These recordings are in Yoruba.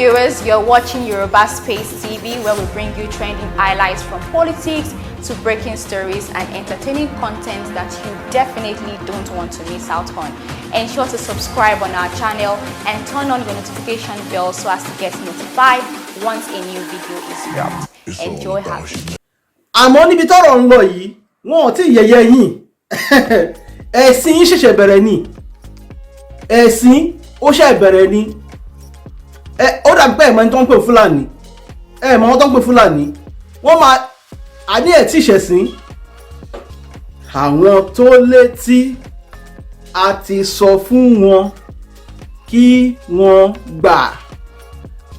viewers, you're watching Yoruba Space TV, where we bring you trending highlights from politics to breaking stories and entertaining content that you definitely don't want to miss out on. Ensure to subscribe on our channel and turn on your notification bell so as to get notified once a new video is dropped. Enjoy having. Àmọ́ níbi tọ́rọ̀ ń lọ yìí, wọn ò tí yẹ̀yẹ́ yín. Ẹ̀sìn yín ṣẹ̀ṣẹ̀ bẹ̀rẹ̀ ni. Ẹ̀sìn ó ṣẹ̀ bẹ̀rẹ̀ ni. Ó dàbí pé ẹ̀mọ́ ẹni tó ń pè Fúlàní. Ẹ̀mọ́ wọn tó ń pè Fúlàní. Wọ́n máa àní ẹ̀ tí ìṣẹ̀sìn. Àwọn tó létí a ti sọ fún wọn kí wọ́n gbà.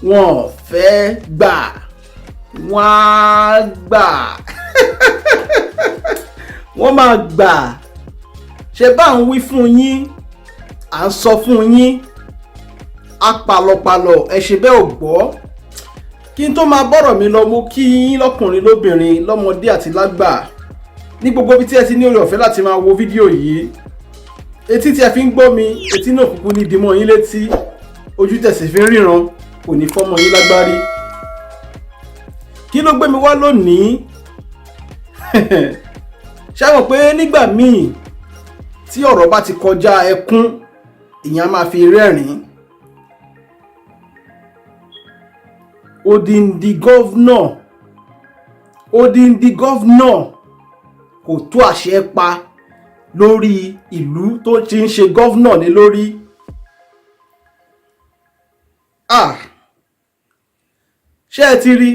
Wọn ò fẹ́ gbà. Wọ́n á gbà. Wọ́n máa gbà. Ṣé bá ń wí fún yín, à ń sọ fún yín, apàlọ̀pàlọ̀ ẹ ṣe bẹ́ẹ̀ ò gbọ́. Kí n tó máa bọ́rọ̀ mi lọ, mo kí yín lọ́kùnrin lóbìnrin, lọ́mọdé àti lágbà ní gbogbo ibi tí ẹ ti ní oore ọ̀fẹ́ láti máa wo fídíò yìí. Etí tí ẹ fi ń gbọ́ mi, etí náà kúkú ní dìmọ́ yín létí, ojú tẹ̀sí fi ń ríran, kò ní fọ́mọ yín lágbárí. Kí ló gbé mi wá lónìí? Ṣé mọ̀ pé nígbà míì tí ọ̀rọ̀ bá ti kọjá ẹkún, èèyàn máa fi rẹ́rìn-ín. Odindi gọ́vnọ̀ kò tó àṣẹ pa lórí ìlú tó ti ń ṣe gọ́vnọ̀ ní lórí. Ṣé ẹ ti rí?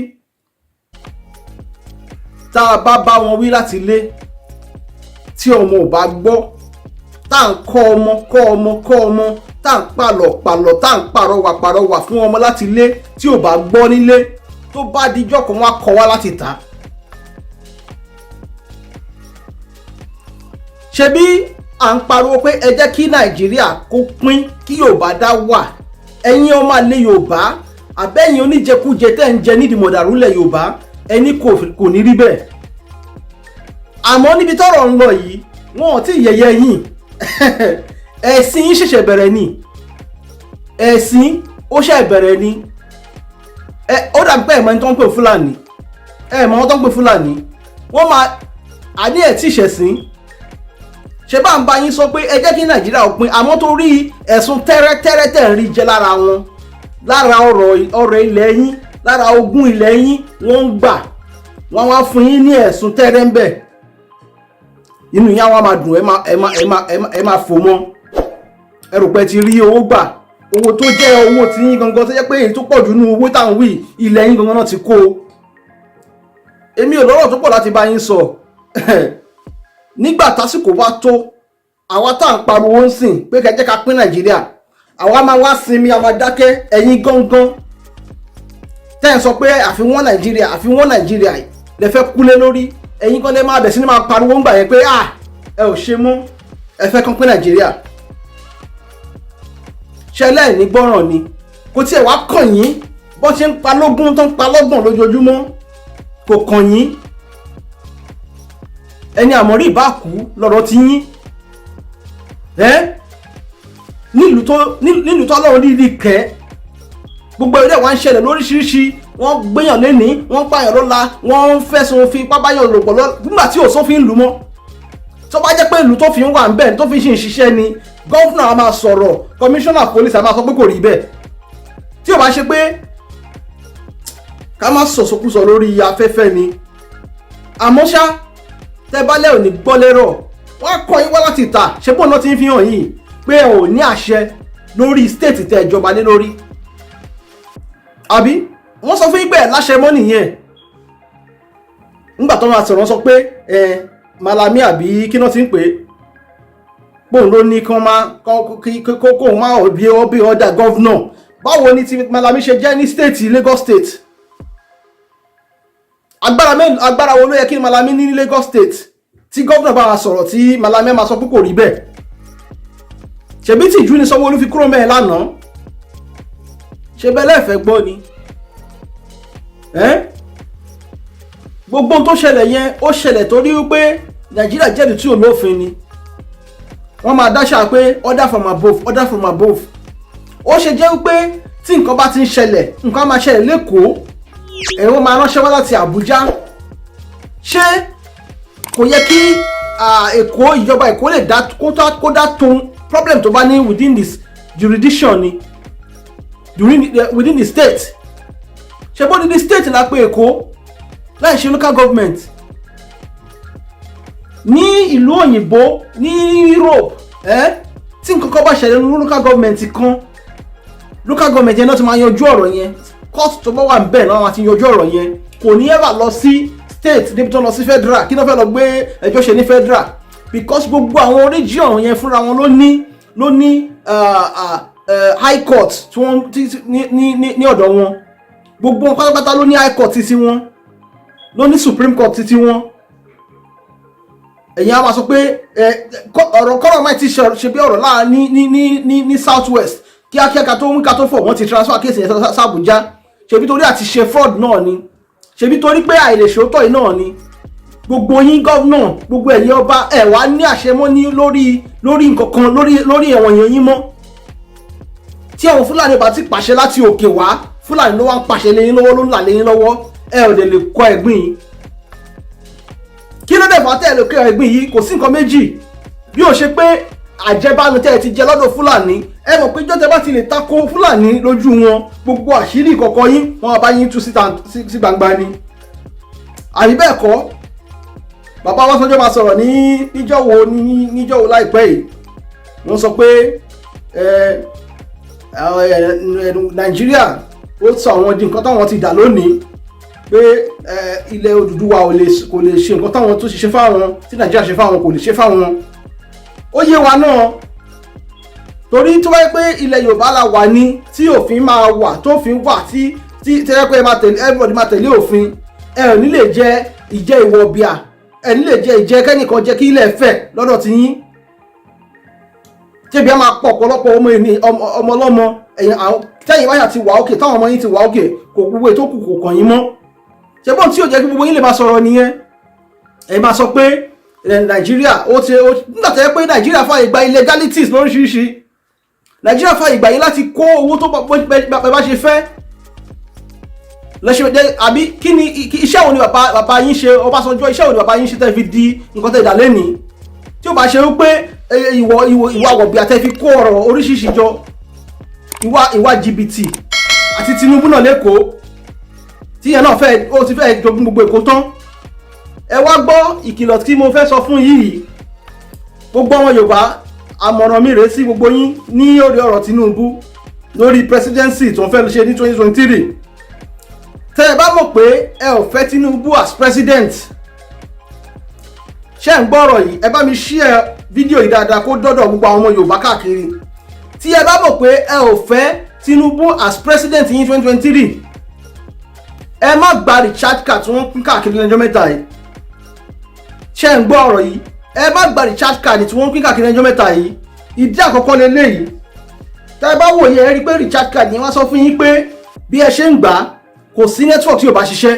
Tá a bá bá wọn wí láti ilé, tí ọmọ ò bá gbọ́, tá à ń kọ́ ọmọ, tá à ń pàlọ̀, tá à ń pàrọwà fún ọmọ láti ilé, tí ò bá gbọ́ nílé, tó bá dijọ́ kan wá kọ́ wá láti ta. Ṣebí à ń pariwo pé ẹ jẹ́ kí Nàìjíríà kó pín, kí Yorùbá dá wà. Ẹ̀yin ọmọ ilẹ̀ Yorùbá, àbẹ́yìn oníjẹkújẹ tẹ́ ń jẹ nídìí mọ̀dàrúlẹ̀ Yorùbá, ẹni kò ní rí bẹ́ẹ̀. Àmọ́ níbi tọ́rọ̀ ń lọ yìí, wọn ò tí yẹ̀yẹ́ yín. Ẹ̀sìn yín ṣẹ̀ṣẹ̀ bẹ̀rẹ̀ ni. Ẹ̀sìn ó ṣẹ̀ bẹ̀rẹ̀ ni. Ó dàbí pé ẹ̀mọ́ ẹni tó ń pè Fúlàní. Ẹ̀mọ́ wọn tó ń pè Fúlàní. Wọ́n máa àní ẹ̀ tí ìṣẹ̀sìn. Ṣé bá ń bá yín sọ pé ẹ jẹ́ kí Nàìjíríà ó pín, àmọ́ torí ẹ̀sùn tẹ́rẹ́tẹ́rẹ́ tẹ̀ ń rí jẹ lára wọn, lára ọ̀rọ̀ ilẹ̀ yín, lára ogún ilẹ̀ yín, wọ́n ń gbà. Wọ́n wá fún yín ní ẹ̀sùn tẹ́rẹ́ ń bẹ̀. Inú yín á máa dùn, ẹ máa fò mọ́. Ẹ rò pé ti rí owó gbà, owó tó jẹ́ owó tí yín gangan, tó jẹ́ pé èyí tó pọ̀ jù nínú owó táwọn wí ilẹ̀ yín gangan náà ti kó. Èmi ò lọ́rọ̀ tó pọ̀ láti bá yín sọ. Nígbà tásìkò bá tó, àwa tá à ń pariwo ń sìn pé kẹ́ jẹ́ ká pín Nàìjíríà, àwa máa wá sinmi, àwa dákẹ́. Ẹ̀yin gangan tẹ́ ẹ̀ sọ pé àfiwọ́n Nàìjíríà lẹ fẹ́ kúlé lórí. Ẹ̀yin kan lè máa bẹ̀ sí ní máa pariwo ń gbà yẹn pé ẹ ò ṣe mọ́, ẹ fẹ́ kán pín Nàìjíríà. Ṣẹlẹ̀ ní gbọ́ràn ni, kò tí ẹ̀ wá kàn yín bọ́ ṣe ń pa lógún tó ń pa lọ́gbọ̀n lójoojúmọ́, kò kàn yín. Ẹni àmọ́rí ìbá kú lọ́rọ̀ ti yín. Nílùú tó Ọlọ́run dídí kẹ́, gbogbo ẹ̀rẹ́ wa ń ṣẹlẹ̀ lóríṣiríṣi. Wọ́n gbéyàn lénìí, wọ́n pààyàn lọ́la, wọ́n ń fẹ̀sùn òfin pábáyàn lòpọ̀ nígbà tí ò sófin ìlú mọ́. Tó bá jẹ́ pé ìlú tó fi ń wà ń bẹ̀ tó fi ṣe ń ṣiṣẹ́ ni, gọ́fúnà a máa sọ̀rọ̀, kọmíṣánná pólísì a máa sọ pé kò rí bẹ́ẹ̀. Tí ò bá ṣe pé ká má sọ̀sọ̀kúsọ lórí afẹ́fẹ́ ni. Àmọ́ ṣá, tẹ́ bá lẹ́ ò ní gbọ́ lérò, wọ́n á kọ́ yín wá láti ìta. Ṣé bóun náà ti ń fi hàn yín pé ẹ ò ní àṣẹ lórí stéètì tẹ́ ìjọba lé lórí? Àbí wọ́n sọ fún yín pé ẹ̀ láṣẹ mọ́ nìyẹn. Nígbà tó máa sọ̀rọ̀ sọ pé Malami àbí kí náà ti ń pè é, bóun ló ní kóun máa bí ọ̀dà gọ́vnọ̀. Báwo ni ti Malami ṣe jẹ́ ní stéètì Lagos State? Agbára wo ló yẹ kí Malami ní Lagos State tí gọ́vnọ̀ bá wa sọ̀rọ̀ tí Malami máa sọ pé kò rí bẹ́ẹ̀? Ṣebí tìjú ni Sanwó-Olú fi kúrò mẹ́ẹ̀ lánàá? Ṣé bẹ́ẹ̀ lẹ́ẹ̀fẹ́ gbọ́ ni? Gbogbo tó ṣẹlẹ̀ yẹn ó ṣẹlẹ̀ torí wípé Nàìjíríà jẹ́rìí tí olófin ni. Wọ́n máa dáṣà pé order from above. Ó ṣe jẹ́ wípé tí tí nǹkan bá ti ń ṣẹlẹ̀ nǹkan máa ṣẹlẹ̀ lẹ́kọ̀ọ́ ẹ̀rọ máa ránṣẹ́ wá láti Àbújá. Ṣé kò yẹ kí Èkó ìjọba Èkó lè kó dá tún problem tó bá ní within this jurisdiction ni within the state? Ṣé bó ní the state la pé Èkó láì ṣe local government? Ní ìlú òyìnbó ní Europe tí nǹkan kan bá ṣẹlẹ̀ ní local government kan, local government yẹn náà ti máa yanjú ọ̀rọ̀ yẹn, court tó bá wà níbẹ̀ náà máa ti yanjú ọ̀rọ̀ yẹn, kò ní ever lọ sí state débi tó lọ sí federal. Kí ló fẹ́ lọ gbé ẹjọ́ ṣe ní federal? Because gbogbo àwọn region yẹn fúnra wọn ló ní high court tí wọ́n ní ọ̀dọ̀ wọn. Gbogbo wọn pátápátá ló ní high court títí wọn, ló ní supreme court títí wọn. Ẹ̀yin á máa sọ pé ọ̀rọ̀ kọ́rọ̀ máa ti ṣe bí ọ̀rọ̀ láàrin ní south west kíákíá ká tó fọ̀ wọ́n ti transfer case yẹn sí Àbújá. Ṣebí torí àti ṣe fraud náà ni, ṣebí torí pé àìlèṣòótọ́ yìí náà ni. Gbogbo yín gọ́vnà, gbogbo ẹ̀yin ọba ẹ̀ wá ní àṣemọ́ lórí nǹkan kan lórí ẹ̀wọ̀n yẹn yín mọ́. Tí àwọn Fúlàní bá ti pàṣẹ láti òkè wá, Fúlàní ló wá ń pàṣẹ lẹ́yìn lọ́wọ́, ló ń là lẹ́yìn lọ́wọ́, ẹ ò lè kọ ẹ̀gbìn yìí. Kí ló dé fà tẹ́ ẹ lè kọ ẹ̀gbìn yìí? Kò sí nǹkan méjì bí ó ṣe pé àjẹbánu tẹ́ ẹ ti jẹ lọ́dọ̀ Fúlàní. Ẹ mọ̀ pé jọ́tẹ́ bá ti lè tako Fúlàní lójú wọn, gbogbo àṣírí ìkọ̀kọ̀ yín wọ́n bá yín tú sí gbangba ni. Àbí bẹ́ẹ̀ kọ́? Bàbá Ọbásanjọ́ máa sọ̀rọ̀ níjọ́ wo láìpẹ́ yìí. Wọ́n sọ pé Nàìjíríà ó sọ àwọn di nǹkan táwọn ti dà lónìí, pé ilẹ̀ Odùduwà kò lè ṣe nǹkan táwọn tó ṣe fáwọn, tí Nàìjíríà ṣe fáwọn kò lè ṣe fáwọn. Ó yé wa náà, torí tó wáyé pé ilẹ̀ Yorùbá la wà ní tí òfin máa wà, tófin wà tí tẹ́lẹ̀ pé everybody máa tẹ̀lé òfin, ẹ ò ní lè jẹ ìjẹ ìwọ̀bìà, ẹ ní lè jẹ ìjẹ kẹ́nìkan jẹ kí ilẹ̀ fẹ̀ lọ́dọ̀ ti yín. Tẹ́bi á máa pọ̀ ọ̀pọ̀lọpọ̀ ọmọ ọlọ́mọ tẹ́yìn wáyà ti wà òkè, táwọn ọmọ yín ti wà òkè, kò gbogbo ètò kù kò kàn yín mọ́. Ṣé bọ́n tí ò jẹ́ kí gbogbo yín lè máa sọ̀rọ̀ nìyẹn? Ẹ máa sọ pé Nàìjíríà nígbà tẹ́ pé Nàìjíríà fàyè gba illegalities lóríṣiríṣi. Nàìjíríà fàyè gbà yín láti kó owó tó bá ṣe fẹ́. Àbí kí ni iṣẹ́ wo ni bàbá yín ṣe? Ọbásanjọ́ iṣẹ́ wo ni bàbá yín ṣe tẹ́ fi di nǹkan tẹ́ dà lẹ́nìí? Tí ó bá ṣe wípé ìwà wọ̀bì àtẹ́ fi kó ọ̀rọ̀ oríṣiríṣi jọ, ìwà jìbìtì àti Tinubu náà lẹ́kọ̀ọ́ tí yẹn náà ó ti fẹ́ jogún gbogbo Èkó tán. Ẹ wá gbọ́ ìkìlọ̀ tí mo fẹ́ sọ fún yìí. Gbogbo ọmọ Yorùbá, àmọ̀ràn mi rèé sí gbogbo yín ní orí ọ̀rọ̀ Tinubu lórí presidency tó ń fẹ́ ṣe ní 2023. Tẹ́ ẹ bá mọ̀ pé ẹ ò fẹ́ Tinubu as president, ṣé ń gbọ́ ọ̀rọ̀ yìí, ẹ bá mi share fídíò yìí dáadáa kó dọ́dọ̀ gbogbo àwọn ọmọ Yorùbá káàkiri. Tí ẹ bá mọ̀ pé ẹ ò fẹ́ Tinubu as president ní 2023, ẹ má gba recharge card tí wọ́n pín káàkiri lọ́jọ́ mẹ́ta yìí. Ṣé ń gbọ́ ọ̀rọ̀ yìí? Ẹ má gba recharge card tí wọ́n pín káàkiri lọ́jọ́ mẹ́ta yìí. Ìdí àkọ́kọ́ leléyìí. Tẹ́ ẹ bá wòye ẹ rí pé recharge card yẹn wá sọ fún yín pé bí ẹ ṣe ń gbà kò sí network tí ò bá ṣiṣẹ́.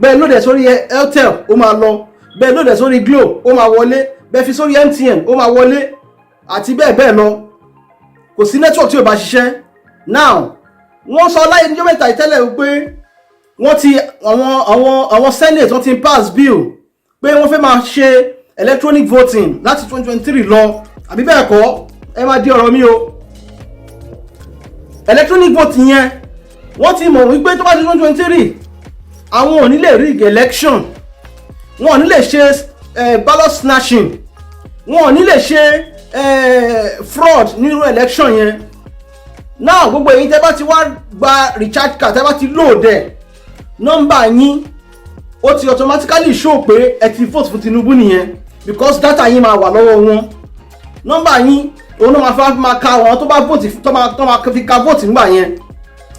Bẹ́ẹ̀ lóde sórí Airtel ó máa lọ, bẹ́ẹ̀ lóde sórí Glo ó máa wọlé, bẹ́ẹ̀ fi sórí MTN ó máa wọlé, àti bẹ́ẹ̀ bẹ́ẹ̀ lọ. Kò sí network tí ò bá ṣiṣẹ́. Now wọ́n sọ láyé níjọ́ mẹ́ta ìtẹ́lẹ̀ wípé wọ́n ti àwọn Senate wọ́n ti pass bill pé wọ́n fẹ́ máa ṣe electronic voting láti 2023 lọ, àbí bẹ́ẹ̀ kọ́? Ẹ máa di ọ̀rọ̀ mi o. Electronic voting yẹn wọ́n ti mọ̀ wípé tó bá di 2023 àwọn ò ní lè rig election, wọn ò ní lè ṣe ballot snatching, wọn ò ní lè ṣe fraud nínú election yẹn. Now gbogbo èyí tẹ́ bá ti wá gba recharge card, tẹ́ bá ti load ẹ̀, nọ́mbà yín ó ti automatically show pé ẹ ti vote fún Tinubu nìyẹn, because data yín máa wà lọ́wọ́ wọn. Nọ́mbà yín òun náà máa ka àwọn tó bá vote tó máa fi ka vote nígbà yẹn.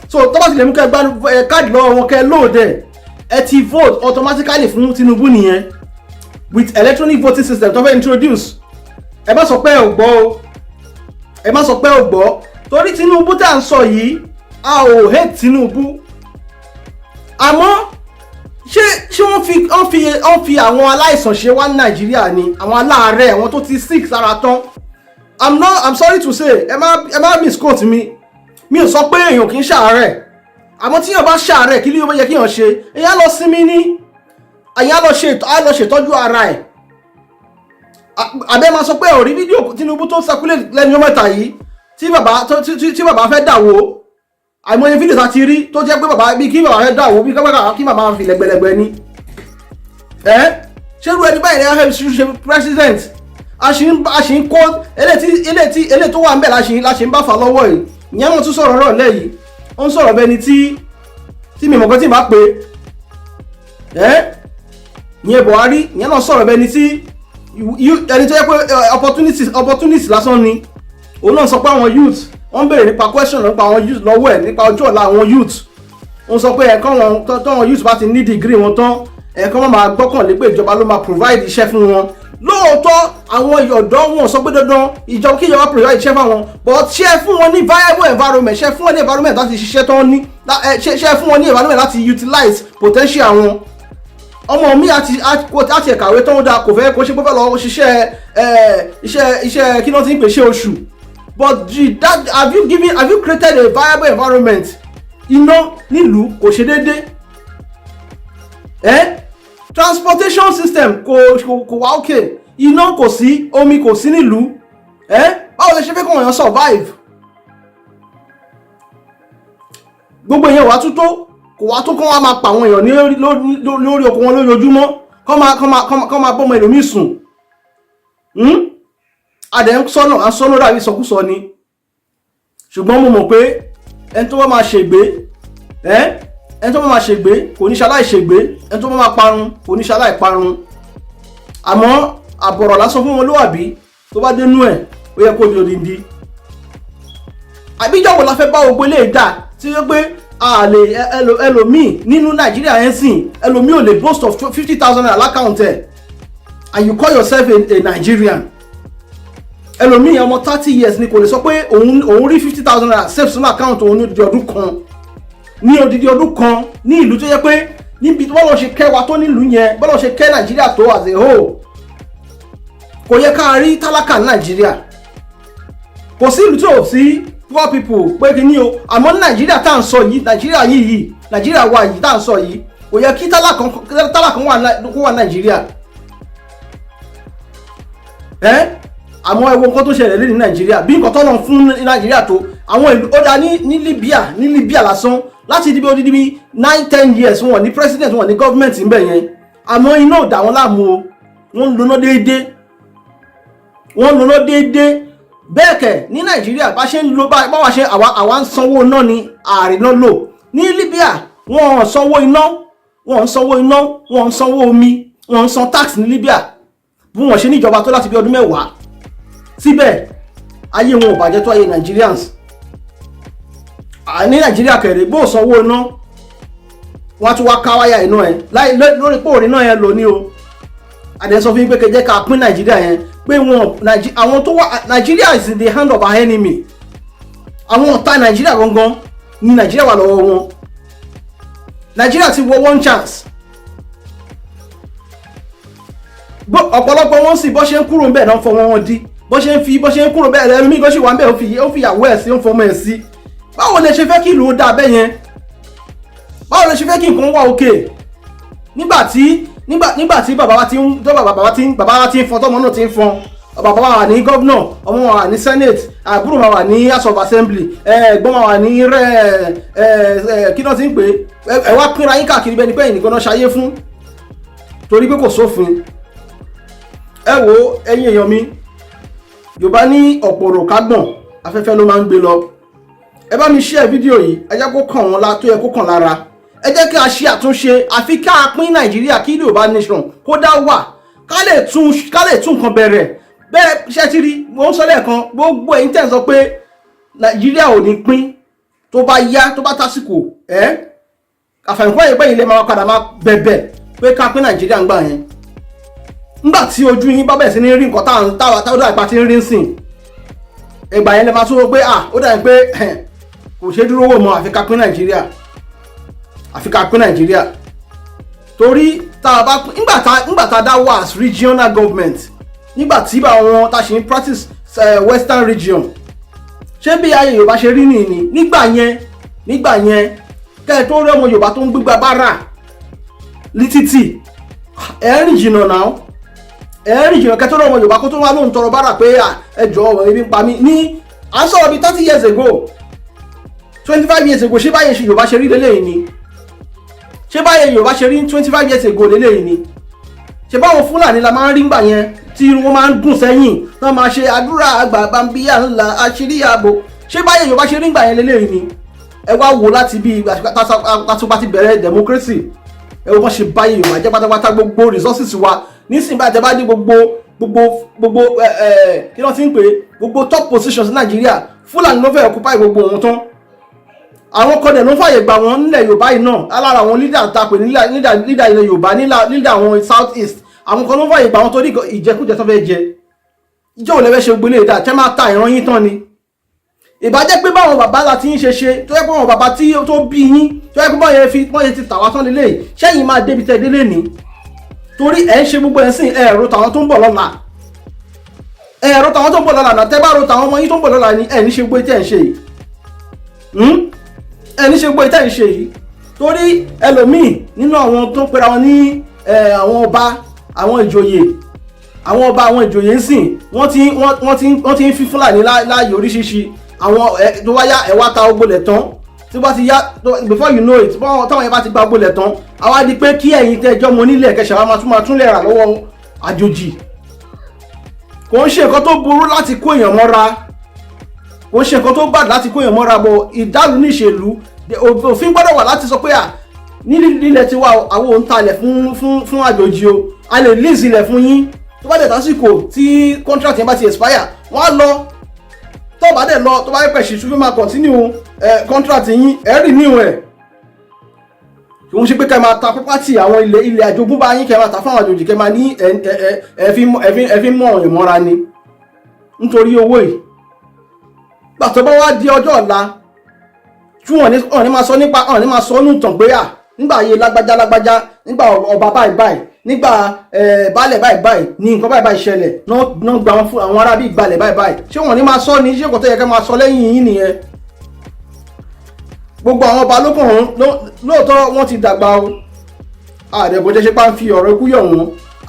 So tó bá ti lè mú kẹ́ gba káàdì lọ́wọ́ wọn kẹ́ load ẹ ti vote automatically fún Tinubu nìyẹn with electronic voting system tó fẹ́ introduce. Ẹ má sọ pé ẹ ò gbọ́ o, ẹ má sọ pé ẹ ò gbọ́, torí Tinubu tá à ń sọ yìí a ò hate Tinubu. Àmọ́ ṣé wọ́n fi àwọn aláìsàn ṣe wá ní Nàìjíríà ni, àwọn aláàárẹ̀, àwọn tó ti sick sára tán. I'm sorry to say, ẹ má misquote mi, mi ò sọ pé èèyàn kì í ṣàárẹ̀ àmọ́ tí èèyàn bá ṣàárẹ̀ kí ló yẹ kí èèyàn ṣe èèyàn lọ sinmi ní èèyàn lọ ṣètọ́jú ara ẹ̀ àbẹ́ máa sọ pé orí fídíò Tinubu tó circulate lẹ́nu mẹ́ta yìí tí bàbá fẹ́ dàwó àìmọye fídíò tá ti rí tó jẹ́ pé bàbá bí kí bàbá fẹ́ dàwó bí kí bàbá fi lẹ́gbẹ̀lẹ́gbẹ̀ ni ṣé irú ẹni báyìí ni a fẹ́ ṣe president a ṣì ń kó eléyìí tó wà ń bẹ̀ la ṣì ń bá fà lọ́wọ́ yìí ìyẹn wọn tún sọ̀rọ̀ náà lẹ́yìn ó ń sọ̀rọ̀ bẹni tí mi mọ̀kàn tí ì bá pé ìyẹn Buhari ìyẹn náà sọ̀rọ̀ bẹni tí ẹni tó yẹ pé opportunity lásán ni òun náà sọ pé àwọn youth wọ́n béèrè nípa question nípa àwọn youth lọ́wọ́ ẹ̀ nípa ọjọ́ ọ̀la àwọn youth wọ́n sọ pé ẹ̀kọ́ wọn tọ́wọn youth bá ti ní degree wọn tán ẹ̀kọ́ wọn máa gbọ́kànlé pé ìjọba ló máa provide iṣẹ́ fún wọn lóòótọ́ àwọn ọ̀dọ́ wọn sọ pé dandan ìjọba kí ìjọba provide iṣẹ́ fáwọn but ṣe fún wọn ní viable environment ṣe fún wọn ní environment láti ṣiṣẹ́ tán ní ṣe fún wọn ní environment láti utilize potential wọn ọmọ mi àti ẹ̀kàwé tó ń da kò fẹ́ kó ṣe pé fẹ́ lọ ṣiṣẹ́ iṣẹ́ kí ló ti ń pè ṣe oṣù but have you created a viable environment iná nílùú kò ṣe déédé transportation system kò wá òkè iná kò sí omi kò sí nílùú báwo lè ṣe fẹ́ kó wọ́n yàn survive gbogbo èèyàn wá tún tó kò wá tó kọ́ wá máa pa àwọn èèyàn lórí oko wọn lójoojúmọ́ kọ́ máa bọ́mọ ẹlòmíì sùn adẹ̀ ń sọ́nà dàbí sọkúsọ ni ṣùgbọ́n mo mọ̀ pé ẹni tó bá máa ṣègbé kò ní ṣaláì ṣègbé ẹni tó bá máa parun kò ní ṣaláì parun àmọ́ àbọ̀rọ̀ lásán fún ọmọlúwàbí tó bá dénú ẹ̀ ó yẹ kó di odindi àbíjọ́wò la fẹ́ bá gbogbo ilé ìdá tí ó pé àlè ẹlòmíì nínú Nàìjíríà yẹn sìn ẹlòmíì ò lè boast of 50,000 naira lákàùntì ẹ̀ and you call yourself a Nigerian ẹlòmíì ọmọ 30 years ni kò lè sọ pé òun rí 50,000 naira save sínú àkáùntì òun ní odidi ọdún kan ní ìlú tó yẹ pé níbi bọ́lọ̀ ṣe kẹwàá tó nílùú yẹn bọ́lọ̀ ṣe kẹ́ Nàìjíríà tó as a whole kò yẹ ká rí tálákà ní Nàìjíríà kò sí ìlú tó sí poor people pé kí ni o àmọ́ ní Nàìjíríà tá à ń sọ yìí Nàìjíríà wa yìí tá à ń sọ yìí kò yẹ kí tálákà wà Nàìjíríà àmọ́ ẹ wo nǹkan tó ṣẹlẹ̀ ní Nàìjíríà bí nǹkan tọ́nà fún Nàìjíríà tó àwọn ìlú ó dá ní Libya lásán láti ibi odidi bí 9-10 years wọn ní president wọn ní government ń bẹ̀ yẹn àmọ́ iná ò dá wọn láàmú o wọ́n ń lóná déédéé bẹ́ẹ̀ kẹ̀ ní Nàìjíríà bá ṣe ń lo báwa ṣe àwa ń sanwó iná ni ààrínà lò ní Libya wọ́n ń sanwó iná wọ́n ń sanwó omi wọ́n ń san tax ní Libya bí wọ́n ṣe níjọba tó láti bí ọdún 10 síbẹ̀ ayé wọn ò bàjẹ́ tó ayé Nigerians ní Nàìjíríà kẹrẹ bó sanwó iná wọ́n tún wá káwáyà iná ẹ̀ lórí pé òrìnà yẹn lò ní o àdẹ́sọ fún pé kẹjẹ́ ká pín Nàìjíríà yẹn pé àwọn tó wà Nàìjíríà is in the hand of our enemy àwọn ọ̀tá Nàìjíríà gangan ni Nàìjíríà wà lọ́wọ́ wọn Nàìjíríà ti wọ one chance ọ̀pọ̀lọpọ̀ wọn sì bọ́ ṣe ń kúrò ń bẹ̀ náà fọwọ́ wọn dí bọ́ ṣe ń kúrò bẹ́ẹ̀ ẹlòmíì kan sì wà ń bẹ̀ ó fi ìyàwó ẹ̀ sí ó fọmọ ẹ̀ sí báwo lè ṣe fẹ́ kí ìlú ó dà bẹ́ẹ̀ yẹn báwo lè ṣe fẹ́ kí nǹkan wà òkè nígbà tí bàbá wa ti ń fọn tọ́mọ náà ti ń fọn bàbá wa wà ní gọ́vnà ọmọ wa wà ní senate àbúrò wa wà ní house of assembly ẹ̀gbọ́n wa wà ní kí náà ti ń pè ẹ wá pínra yín káàkiri bẹ́ẹ̀ ni pé ẹnìkan náà ṣayé fún torí pé kò sófin ẹ wo ẹ̀yin èèyàn mi Yorùbá ní ọ̀pọ̀rọ̀ kágbọ̀n afẹ́fẹ́ ló máa ń gbé lọ ẹ bá mi share fídíò yìí ẹ jẹ́ kó kàn wọ́n tó yẹ kó kàn lára ẹ jẹ́ kí a ṣe àtúnṣe àfi ká pín Nàìjíríà kí Yorùbá nation kó dá wà ká lè tún nǹkan bẹ́ẹ̀ ṣe ti rí mo ń sọ lẹ́ẹ̀kan gbogbo ẹ̀yin tẹ́ ń sọ pé Nàìjíríà ò ní pín tó bá yá tó bá tásìkò àfàìkọ́ yìí pé ilé máa padà máa bẹ̀bẹ̀ pé ká pín Nàìjíríà ń gbà yẹn nígbà tí ojú yín bá bẹ̀rẹ̀ sí ní rí nǹkan táwọn àgbà ti ń rí sìn ìgbà yẹn lè máa tún wọ́n pé ó dàbí pé kò ṣe dúró wò mọ́ àfi ká pín Nàìjíríà torí tá a bá nígbà tá a dá wà as regional government nígbà tí bá wọn tá a ṣe ń practice western region ṣé bí ayé Yorùbá ṣe rí nìyí nígbà yẹn kẹ́ ẹ tó rí ọmọ Yorùbá tó ń gbégbá bára lítítì ẹ̀rìn jìnnà náà ẹ̀rìn jìnnà kẹ́ ẹ tó rí ọmọ Yorùbá kó tó wá lóhùn tọrọ bára pé ẹjọ́ ọ̀rọ̀ ebi ń pa mí ní à ń sọ̀rọ̀ bíi 30 years ago 25 years ago ṣé báyẹn Yorùbá ṣe rí lélẹ́yìn ni ṣé báyẹn Yorùbá ṣe rí 25 years ago lélẹ́yìn ni ṣe báwọn Fúlàní la máa ń rí gbà yẹn tí wọ́n máa ń dùn sẹ́yìn náà máa ṣe àdúrà àgbà bambíyà ńlá àṣírí ààbò ṣé báyẹn Yorùbá ṣe rí gbà yẹn lélẹ́yìn ni ẹ wá wò láti bí tásùpá ti bẹ̀rẹ̀ democracy ẹ wọ́n ṣe báyẹn Yorùbá jẹ́ pátápátá gbogbo resources wa nísìnyí bá ní gbogbo kí ló ti ń pè gbogbo top positions ní Nàìjíríà Fúlàní ló fẹ́ occupy gbogbo ohun tán àwọn kọ́dẹ̀ ló fàyè gbà wọ́n nílẹ̀ Yorùbá yìí náà alára àwọn leader ta pè ní leader ilẹ̀ Yorùbá leader àwọn South East àwọn kan ló fàyè gbà wọ́n torí ìjẹkújẹ tó fẹ́ jẹ ìjọ ò lẹ́fẹ́ ṣe gbélé ìdá tẹ́ máa ta ìran yín tán ni ìbàjẹ́ pé báwọn bàbá láti yín ṣe tó yẹ pé àwọn bàbá tí tó bí yín tó yẹ pé wọ́n yẹ ti tàwa tán lélẹ̀ ṣẹ́yìn máa débi tẹ́ délé ní torí ẹ̀ ń ṣe gbogbo ẹ̀ sìn ẹ̀rọ tàwọn tó ń bọ̀ lọ́la náà tẹ́ bá ro tàwọn ọmọ yín tó ń bọ̀ lọ́la ni ẹ̀ ní ṣe gbogbo tẹ́ ń ṣe yìí ẹni ṣe gbogbo ìtẹ́ ìṣe yìí torí ẹlòmíì nínú àwọn tó ń pera wọn ní àwọn ọba àwọn ìjòyè ń sìn wọ́n ti ń fi Fúlàní láàyè oríṣiríṣi àwọn tó wáyá ẹ̀wá ta ogbolẹ̀ tán tí wọ́n ti yá before you know it táwọn yẹn bá ti gba ogbolẹ̀ tán àwa di pé kí ẹ̀yin tẹ́jọ́ mọ nílẹ̀ kẹsàn án máa tún lè rà lọ́wọ́ àjòjì kò ń ṣe nǹkan tó burú láti kó èèyàn mọ́ra kò ń ṣe nǹkan tó bad láti kó èèyàn mọ́ra bọ̀ ìdálù ní ìṣèlú òfin gbọ́dọ̀ wà láti sọ pé nílẹ̀ tí wà àwọn òun talẹ̀ fún àjòjì o a lè lease ilẹ̀ fún yín tó bá dẹ̀ tásìkò tí contract yẹn bá ti expire wọ́n á lọ tó bá dẹ̀ lọ tó bá yẹ pẹ̀sì ṣùgbọ́n máa continue contract yín ẹ̀rì níwọ̀n ẹ̀ kí wọ́n ṣe pé kẹ́ máa ta property àwọn ilẹ̀ àjogúnbá yín kẹ́ máa ta fún àwọn àjòjì kẹ́ máa ní ẹ̀fín mọ̀ ọ̀yàn mọ́ra ni nítorí owó yìí gbàtọ́ bá wá di ọjọ́ ọ̀la tí wọ́n ní máa sọ nípa ọ̀n ní máa sọ nù tàn pé nígbà ayé lágbájá nígbà ọba báyìí nígbà baálẹ̀ báyìí ní nǹkan báyìí ṣẹlẹ̀ náà gba àwọn arábí ìgbàlẹ̀ báyìí ṣé wọ́n ní máa sọ ní ṣé kò tó yẹ kẹ́ máa sọ lẹ́yìn yín nìyẹn gbogbo àwọn ọba lókùnrin lóòótọ́ wọ́n ti dàgbà o àdẹ̀bò jẹ́ ṣe pá ń fi ọ̀rọ̀ ikú yọ̀ wọ́n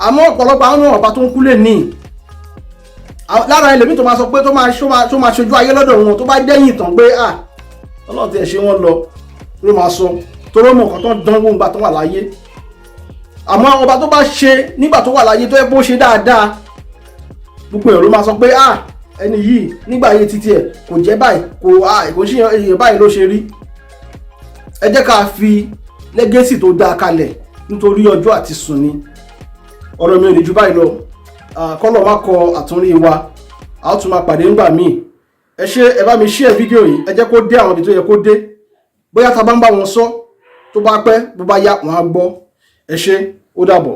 àmọ́ ọ̀pọ̀lọpọ̀ àwọn ọba tó ń kú lè ní lára ẹlòmíì tó máa sọ pé tó máa ṣojú ayé lọ́dọ̀ wọn tó bá dẹ́yìn tán pé ọlọ́run ti ẹ̀ ṣe wọ́n lọ ló máa sọ tó ló mọ̀ nǹkan tó ń dánwò nígbà tó wà láyé àmọ́ ọba tó bá ṣe nígbà tó wà láyé tó yẹ bó ṣe dáadáa gbogbo ẹ̀ ló máa sọ pé ẹni yìí nígbà ayé títí ẹ̀ kò jẹ́ báyìí kò ṣe èèyàn báyìí ló ṣe rí ẹ jẹ́ ká fi lẹ́gẹ́sì tó dáa kalẹ̀ nítorí ọjọ́ àti sùn ni ọ̀rọ̀ mi ò ní ju báyìí lọ kọ́lọ̀ má kọ àtúnrí wa a ó tún máa pàdé ńgbà míì ẹ bá mi share fídíò yìí ẹ jẹ́ kó dé àwọn ibi tó yẹ kó dé bóyá ta bá ń bá wọn sọ tó bá pẹ́ bó bá yá wọn á gbọ́ ẹ ṣé ó dàbọ̀.